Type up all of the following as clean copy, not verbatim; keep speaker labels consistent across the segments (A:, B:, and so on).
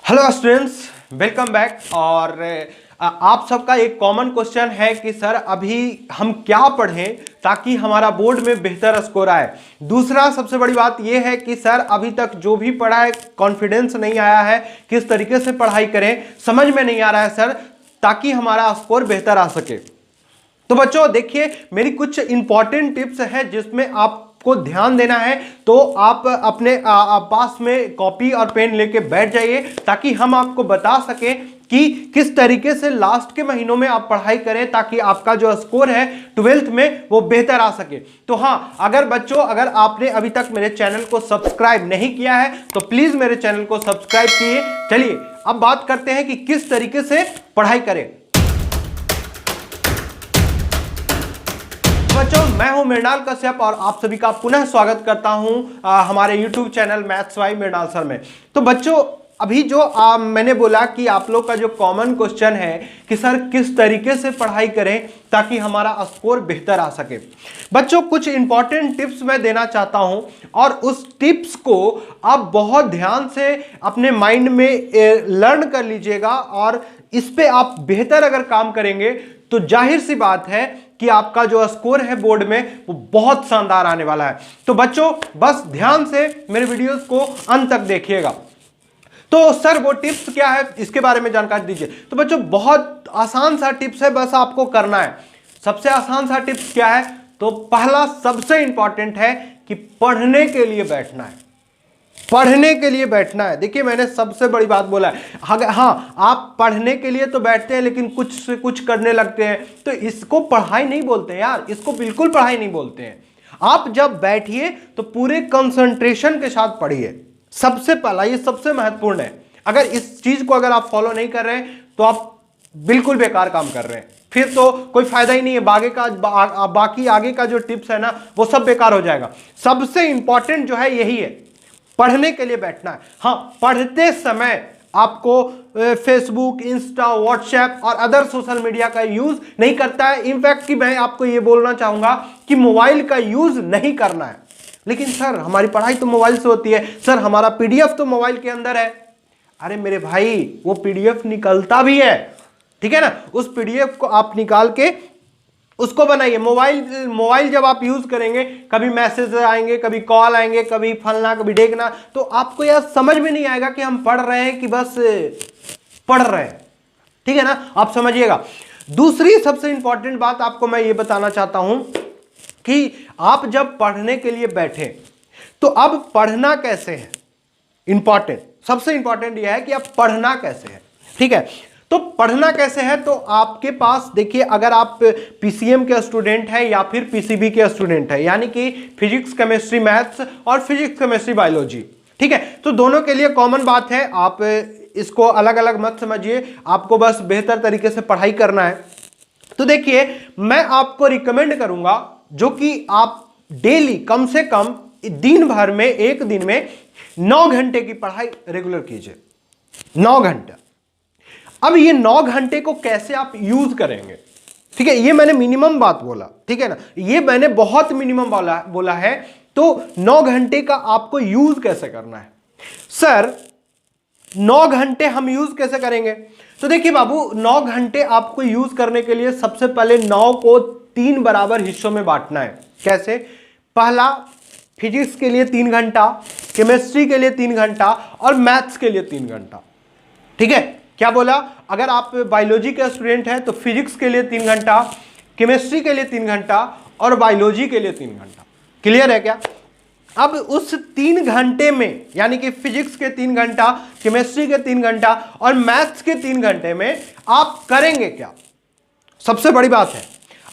A: Hello students, welcome back. और आप सबका एक कॉमन क्वेश्चन है कि सर अभी हम क्या पढ़ें ताकि हमारा बोर्ड में बेहतर स्कोर आए। दूसरा सबसे बड़ी बात यह है कि सर अभी तक जो भी पढ़ा है कॉन्फिडेंस नहीं आया है, किस तरीके से पढ़ाई करें समझ में नहीं आ रहा है सर, ताकि हमारा स्कोर बेहतर आ सके। तो बच्चों देखिए, मेरी कुछ इंपॉर्टेंट टिप्स है जिसमें आपको ध्यान देना है। तो आप अपने पास में कॉपी और पेन लेके बैठ जाइए ताकि हम आपको बता सकें कि किस तरीके से लास्ट के महीनों में आप पढ़ाई करें ताकि आपका जो स्कोर है 12th में वो बेहतर आ सके। तो हाँ, अगर आपने अभी तक मेरे चैनल को सब्सक्राइब नहीं किया है तो प्लीज मेरे चैनल को सब्सक्राइब कीजिए। चलिए अब बात करते हैं कि किस तरीके से पढ़ाई करें। बच्चों, मैं हूं मृणाल कश्यप और आप सभी का पुनः स्वागत करता हूं हमारे YouTube channel maths by Mrinal sir में। तो बच्चों, अभी जो मैंने बोला कि आप लोग का जो कॉमन क्वेश्चन है कि सर किस तरीके से पढ़ाई करें ताकि हमारा स्कोर बेहतर आ सके। बच्चों, कुछ इंपॉर्टेंट टिप्स मैं देना चाहता हूं और उस टिप्स को आप बहुत ध्यान से अपने माइंड में लर्न कर लीजिएगा और इस पे आप बेहतर अगर काम करेंगे तो जाहिर सी बात है कि आपका जो स्कोर है बोर्ड में वो बहुत शानदार आने वाला है। तो बच्चों, बस ध्यान से मेरे वीडियोस को अंत तक देखिएगा। तो सर वो टिप्स क्या है इसके बारे में जानकारी दीजिए। तो बच्चों, बहुत आसान सा टिप्स है, बस आपको करना है। सबसे आसान सा टिप्स क्या है? तो पहला सबसे इंपॉर्टेंट है कि पढ़ने के लिए बैठना है। पढ़ने के लिए बैठना है। देखिए, मैंने सबसे बड़ी बात बोला है। हाँ, आप पढ़ने के लिए तो बैठते हैं लेकिन कुछ से कुछ करने लगते हैं, तो इसको पढ़ाई नहीं बोलते यार, इसको बिल्कुल पढ़ाई नहीं बोलते हैं। आप जब बैठिए तो पूरे कंसंट्रेशन के साथ पढ़िए। सबसे पहला, ये सबसे महत्वपूर्ण है। अगर इस चीज को अगर आप फॉलो नहीं कर रहे हैं तो आप बिल्कुल बेकार काम कर रहे हैं, फिर तो कोई फायदा ही नहीं है। बाकी आगे का जो टिप्स है ना वो सब बेकार हो जाएगा। सबसे इंपॉर्टेंट जो है यही है, पढ़ने के लिए बैठना है। हाँ, पढ़ते समय आपको फेसबुक, इंस्टा, व्हाट्सएप और अदर सोशल मीडिया का यूज नहीं करता है। इनफैक्ट कि मैं आपको यह बोलना चाहूंगा कि मोबाइल का यूज नहीं करना है। लेकिन सर हमारी पढ़ाई तो मोबाइल से होती है, सर हमारा पीडीएफ तो मोबाइल के अंदर है। अरे मेरे भाई, वो पीडीएफ निकलता भी है, ठीक है ना। उस पीडीएफ को आप निकाल के उसको बनाइए। मोबाइल जब आप यूज करेंगे, कभी मैसेज आएंगे, कभी कॉल आएंगे, कभी फलना, कभी ढेकना, तो आपको यह समझ में नहीं आएगा कि हम पढ़ रहे हैं कि बस पढ़ रहे हैं, ठीक है ना। आप समझिएगा। दूसरी सबसे इंपॉर्टेंट बात आपको मैं ये बताना चाहता हूं कि आप जब पढ़ने के लिए बैठे तो अब पढ़ना कैसे है, इंपॉर्टेंट, सबसे इंपॉर्टेंट यह है कि आप पढ़ना कैसे है, ठीक है। तो पढ़ना कैसे है, तो आपके पास देखिए, अगर आप पीसीएम के स्टूडेंट हैं या फिर पीसीबी के स्टूडेंट हैं, यानी कि फिजिक्स केमिस्ट्री मैथ्स और फिजिक्स केमिस्ट्री बायोलॉजी, ठीक है, तो दोनों के लिए कॉमन बात है। आप इसको अलग अलग मत समझिए, आपको बस बेहतर तरीके से पढ़ाई करना है। तो देखिए, मैं आपको रिकमेंड करूंगा जो कि आप डेली कम से कम दिन भर में, एक दिन में 9 घंटे की पढ़ाई रेगुलर कीजिए। 9 घंटा। अब ये 9 घंटे को कैसे आप यूज करेंगे, ठीक है, ये मैंने मिनिमम बात बोला, ठीक है ना, ये मैंने बहुत मिनिमम बोला है। तो 9 घंटे का आपको यूज कैसे करना है? सर 9 घंटे हम यूज कैसे करेंगे? तो देखिए बाबू, 9 घंटे आपको यूज करने के लिए सबसे पहले 9 को 3 बराबर हिस्सों में बांटना है। कैसे? पहला, फिजिक्स के लिए 3 घंटा, केमिस्ट्री के लिए 3 घंटा और मैथ्स के लिए 3 घंटा, ठीक है। क्या बोला? अगर आप बायोलॉजी के स्टूडेंट हैं तो फिजिक्स के लिए 3 घंटा, केमिस्ट्री के लिए 3 घंटा और बायोलॉजी के लिए 3 घंटा। क्लियर है क्या? अब उस 3 घंटे में, यानी कि फिजिक्स के 3 घंटा, केमिस्ट्री के 3 घंटा और मैथ्स के 3 घंटे में आप करेंगे क्या? सबसे बड़ी बात है,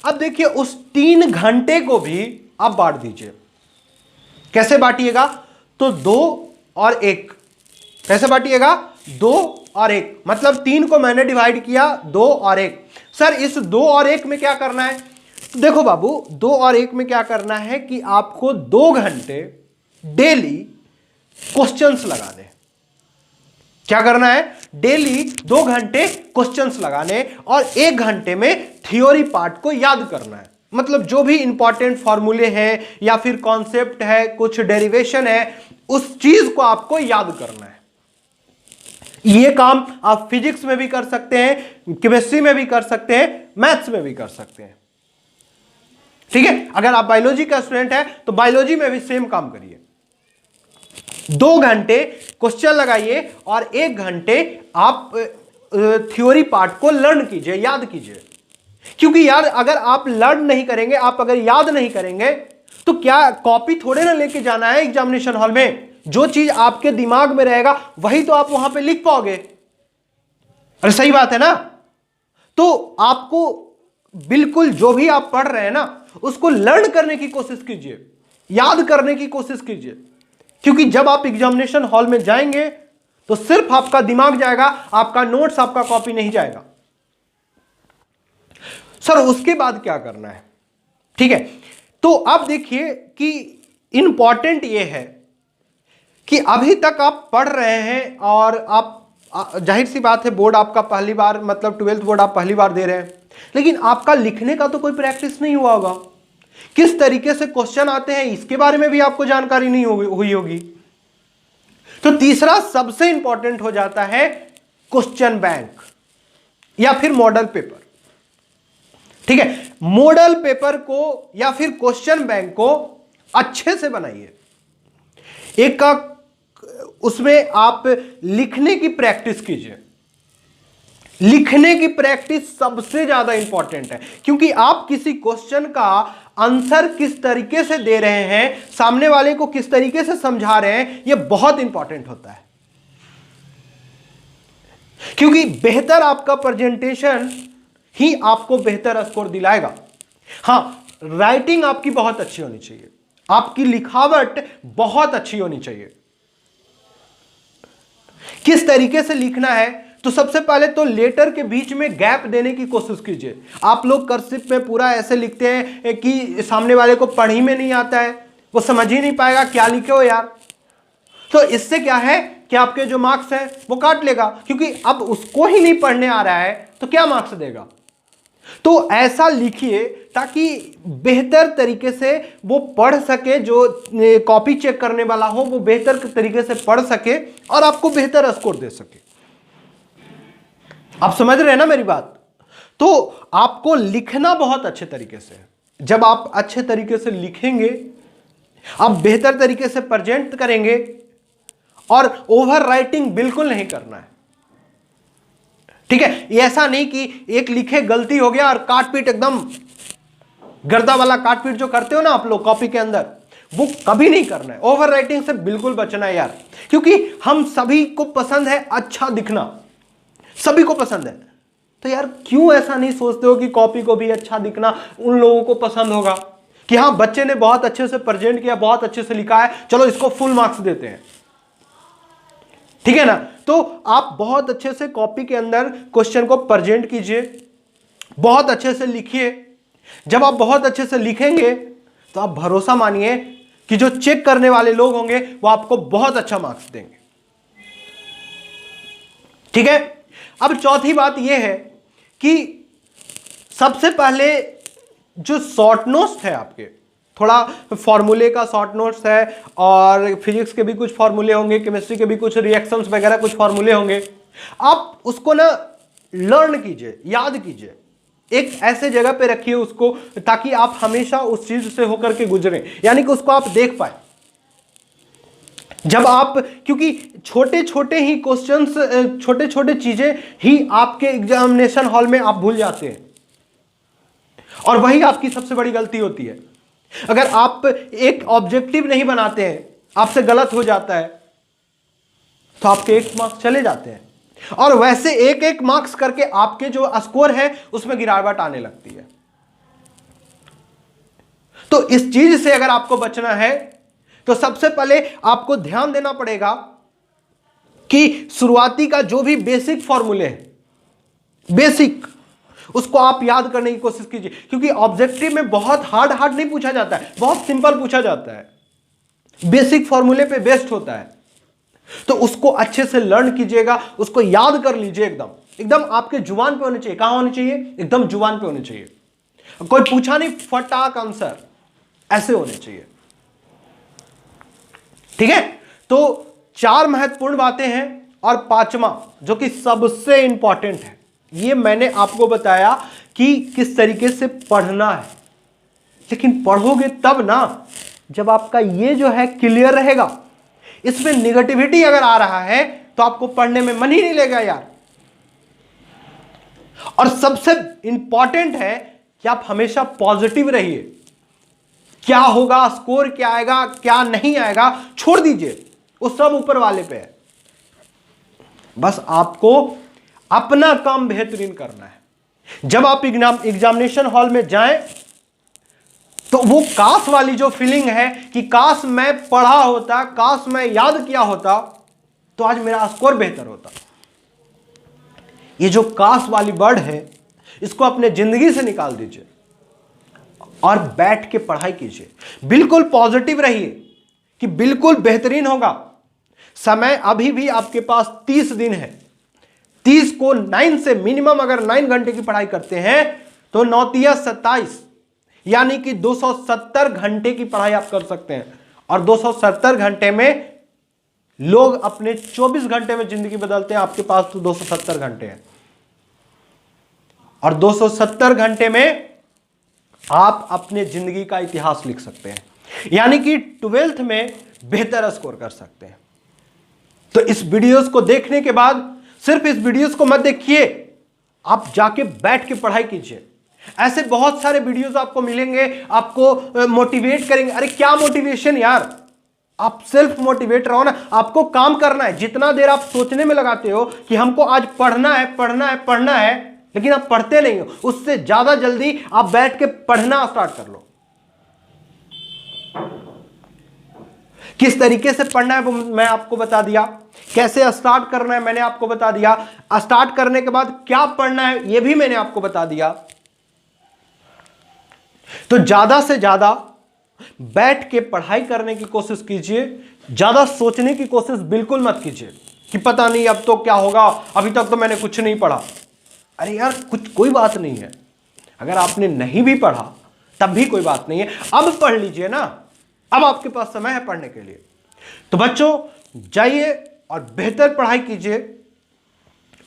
A: अब देखिए उस 3 घंटे को भी आप बांट दीजिए। कैसे बांटिएगा? तो 2 और 1। कैसे बांटिएगा? 2 और 1, मतलब 3 को मैंने डिवाइड किया 2 और 1। सर इस 2 और 1 में क्या करना है? देखो बाबू, 2 और 1 में क्या करना है कि आपको 2 घंटे डेली क्वेश्चंस लगाने। क्या करना है? डेली 2 घंटे क्वेश्चंस लगाने और 1 घंटे में थ्योरी पार्ट को याद करना है। मतलब जो भी इंपॉर्टेंट फॉर्मूले हैं या फिर कॉन्सेप्ट है, कुछ डेरिवेशन है, उस चीज को आपको याद करना है। ये काम आप फिजिक्स में भी कर सकते हैं, केमिस्ट्री में भी कर सकते हैं, मैथ्स में भी कर सकते हैं। ठीक है, अगर आप बायोलॉजी का स्टूडेंट है तो बायोलॉजी में भी सेम काम करिए। 2 घंटे क्वेश्चन लगाइए और 1 घंटे आप थ्योरी पार्ट को लर्न कीजिए, याद कीजिए। क्योंकि यार अगर आप लर्न नहीं करेंगे, आप अगर याद नहीं करेंगे तो क्या कॉपी थोड़े ना लेके जाना है एग्जामिनेशन हॉल में। जो चीज आपके दिमाग में रहेगा वही तो आप वहां पे लिख पाओगे। अरे सही बात है ना। तो आपको बिल्कुल जो भी आप पढ़ रहे हैं ना उसको लर्न करने की कोशिश कीजिए, याद करने की कोशिश कीजिए। क्योंकि जब आप एग्जामिनेशन हॉल में जाएंगे तो सिर्फ आपका दिमाग जाएगा, आपका नोट्स, आपका कॉपी नहीं जाएगा। सर उसके बाद क्या करना है? ठीक है, तो अब देखिए कि इंपॉर्टेंट ये है कि अभी तक आप पढ़ रहे हैं और आप जाहिर सी बात है बोर्ड आपका पहली बार, मतलब 12th बोर्ड आप पहली बार दे रहे हैं, लेकिन आपका लिखने का तो कोई प्रैक्टिस नहीं हुआ होगा। किस तरीके से क्वेश्चन आते हैं इसके बारे में भी आपको जानकारी नहीं हुई होगी। तो तीसरा सबसे इंपॉर्टेंट हो जाता है क्वेश्चन बैंक या फिर मॉडल पेपर। ठीक है, मॉडल पेपर को या फिर क्वेश्चन बैंक को अच्छे से बनाइए। एक का उसमें आप लिखने की प्रैक्टिस कीजिए। लिखने की प्रैक्टिस सबसे ज्यादा इंपॉर्टेंट है, क्योंकि आप किसी क्वेश्चन का आंसर किस तरीके से दे रहे हैं, सामने वाले को किस तरीके से समझा रहे हैं, यह बहुत इंपॉर्टेंट होता है। क्योंकि बेहतर आपका प्रेजेंटेशन ही आपको बेहतर स्कोर दिलाएगा। हां, राइटिंग आपकी बहुत अच्छी होनी चाहिए, आपकी लिखावट बहुत अच्छी होनी चाहिए। किस तरीके से लिखना है, तो सबसे पहले तो लेटर के बीच में गैप देने की कोशिश कीजिए। आप लोग कर्सिव में पूरा ऐसे लिखते हैं कि सामने वाले को पढ़ ही में नहीं आता है, वो समझ ही नहीं पाएगा क्या लिखे हो यार। तो इससे क्या है कि आपके जो मार्क्स हैं वो काट लेगा, क्योंकि अब उसको ही नहीं पढ़ने आ रहा है तो क्या मार्क्स देगा। तो ऐसा लिखिए ताकि बेहतर तरीके से वो पढ़ सके, जो कॉपी चेक करने वाला हो वो बेहतर तरीके से पढ़ सके और आपको बेहतर स्कोर दे सके। आप समझ रहे हैं ना मेरी बात। तो आपको लिखना बहुत अच्छे तरीके से है। जब आप अच्छे तरीके से लिखेंगे, आप बेहतर तरीके से प्रेजेंट करेंगे और ओवर राइटिंग बिल्कुल नहीं करना है। ठीक है, ये ऐसा नहीं कि एक लिखे गलती हो गया और काटपीट एकदम गर्दा वाला काटपीट जो करते हो ना आप लोग कॉपी के अंदर, वो कभी नहीं करना है। ओवर राइटिंग से बिल्कुल बचना है यार, क्योंकि हम सभी को पसंद है अच्छा दिखना, सभी को पसंद है। तो यार क्यों ऐसा नहीं सोचते हो कि कॉपी को भी अच्छा दिखना उन लोगों को पसंद होगा कि हाँ बच्चे ने बहुत अच्छे से प्रेजेंट किया, बहुत अच्छे से लिखा है, चलो इसको फुल मार्क्स देते हैं। ठीक है ना। तो आप बहुत अच्छे से कॉपी के अंदर क्वेश्चन को प्रेजेंट कीजिए, बहुत अच्छे से लिखिए। जब आप बहुत अच्छे से लिखेंगे तो आप भरोसा मानिए कि जो चेक करने वाले लोग होंगे वो आपको बहुत अच्छा मार्क्स देंगे। ठीक है, अब चौथी बात यह है कि सबसे पहले जो शॉर्ट नोट्स है आपके, थोड़ा फॉर्मूले का शॉर्ट नोट्स है और फिजिक्स के भी कुछ फॉर्मूले होंगे, केमिस्ट्री के भी कुछ रिएक्शंस वगैरह कुछ फॉर्मूले होंगे, आप उसको ना लर्न कीजिए, याद कीजिए, एक ऐसे जगह पे रखिए उसको ताकि आप हमेशा उस चीज से होकर के गुजरें, यानी कि उसको आप देख पाए। जब आप, क्योंकि छोटे छोटे ही क्वेश्चंस, छोटे छोटे चीजें ही आपके एग्जामिनेशन हॉल में आप भूल जाते हैं और वही आपकी सबसे बड़ी गलती होती है। अगर आप एक ऑब्जेक्टिव नहीं बनाते हैं, आपसे गलत हो जाता है तो आपके 1 मार्क्स चले जाते हैं और वैसे 1-1 मार्क्स करके आपके जो स्कोर है उसमें गिरावट आने लगती है। तो इस चीज से अगर आपको बचना है तो सबसे पहले आपको ध्यान देना पड़ेगा कि शुरुआती का जो भी बेसिक फॉर्मूले है, बेसिक, उसको आप याद करने की कोशिश कीजिए। क्योंकि ऑब्जेक्टिव में बहुत हार्ड नहीं पूछा जाता है, बहुत सिंपल पूछा जाता है, बेसिक फॉर्मूले पे बेस्ड होता है। तो उसको अच्छे से लर्न कीजिएगा, उसको याद कर लीजिए, एकदम आपके जुबान पे होने चाहिए। कहां होने चाहिए? एकदम जुबान पे होने चाहिए। कोई पूछा नहीं, फटाक आंसर, ऐसे होने चाहिए। ठीक है, तो 4 महत्वपूर्ण बातें हैं और पांचवा जो कि सबसे इंपॉर्टेंट है, ये मैंने आपको बताया कि किस तरीके से पढ़ना है, लेकिन पढ़ोगे तब ना जब आपका ये जो है क्लियर रहेगा। इसमें निगेटिविटी अगर आ रहा है तो आपको पढ़ने में मन ही नहीं लगेगा यार। और सबसे इंपॉर्टेंट है कि आप हमेशा पॉजिटिव रहिए। क्या होगा, स्कोर क्या आएगा क्या नहीं आएगा छोड़ दीजिए, वो सब ऊपर वाले पे है। बस आपको अपना काम बेहतरीन करना है। जब आप एग्जामिनेशन हॉल में जाएं तो वो काश वाली जो फीलिंग है कि काश मैं पढ़ा होता, काश मैं याद किया होता तो आज मेरा स्कोर बेहतर होता। ये जो काश वाली वर्ड है इसको अपने जिंदगी से निकाल दीजिए और बैठ के पढ़ाई कीजिए। बिल्कुल पॉजिटिव रहिए कि बिल्कुल बेहतरीन होगा। समय अभी भी आपके पास 30 दिन है। 30 को 9 से मिनिमम अगर 9 घंटे की पढ़ाई करते हैं तो 9 तिया 27, यानी कि 270 घंटे की पढ़ाई आप कर सकते हैं। और 270 घंटे में लोग अपने 24 घंटे में जिंदगी बदलते हैं, आपके पास तो 270 घंटे हैं। और 270 घंटे में आप अपने जिंदगी का इतिहास लिख सकते हैं, यानी कि 12th में बेहतर स्कोर कर सकते हैं। तो इस वीडियोस को देखने के बाद सिर्फ इस वीडियोस को मत देखिए, आप जाके बैठ के पढ़ाई कीजिए। ऐसे बहुत सारे वीडियोस आपको मिलेंगे, आपको मोटिवेट करेंगे। अरे क्या मोटिवेशन यार, आप सेल्फ मोटिवेट रहो ना। आपको काम करना है। जितना देर आप सोचने में लगाते हो कि हमको आज पढ़ना है पढ़ना है पढ़ना है, लेकिन आप पढ़ते नहीं हो, उससे ज्यादा जल्दी आप बैठ के पढ़ना स्टार्ट कर लो। किस तरीके से पढ़ना है वो मैं आपको बता दिया, कैसे स्टार्ट करना है मैंने आपको बता दिया, स्टार्ट करने के बाद क्या पढ़ना है ये भी मैंने आपको बता दिया। तो ज्यादा से ज्यादा बैठ के पढ़ाई करने की कोशिश कीजिए। ज्यादा सोचने की कोशिश बिल्कुल मत कीजिए कि पता नहीं अब तो क्या होगा, अभी तक तो मैंने कुछ नहीं पढ़ा। अरे यार कोई बात नहीं है, अगर आपने नहीं भी पढ़ा तब भी कोई बात नहीं है, अब पढ़ लीजिए ना, अब आपके पास समय है पढ़ने के लिए। तो बच्चों जाइए और बेहतर पढ़ाई कीजिए,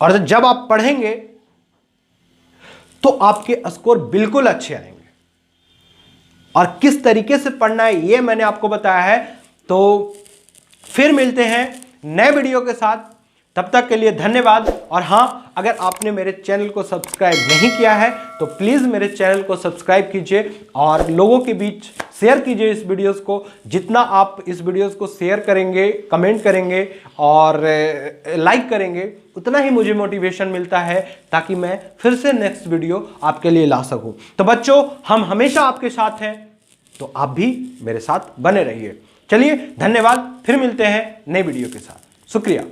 A: और जब आप पढ़ेंगे तो आपके स्कोर बिल्कुल अच्छे आएंगे। और किस तरीके से पढ़ना है ये मैंने आपको बताया है। तो फिर मिलते हैं नए वीडियो के साथ, तब तक के लिए धन्यवाद। और हाँ, अगर आपने मेरे चैनल को सब्सक्राइब नहीं किया है तो प्लीज़ मेरे चैनल को सब्सक्राइब कीजिए और लोगों के बीच शेयर कीजिए इस वीडियोस को। जितना आप इस वीडियोस को शेयर करेंगे, कमेंट करेंगे और लाइक करेंगे, उतना ही मुझे मोटिवेशन मिलता है ताकि मैं फिर से नेक्स्ट वीडियो आपके लिए ला सकूं। तो बच्चों हम हमेशा आपके साथ हैं, तो आप भी मेरे साथ बने रहिए। चलिए धन्यवाद, फिर मिलते हैं नए वीडियो के साथ। शुक्रिया।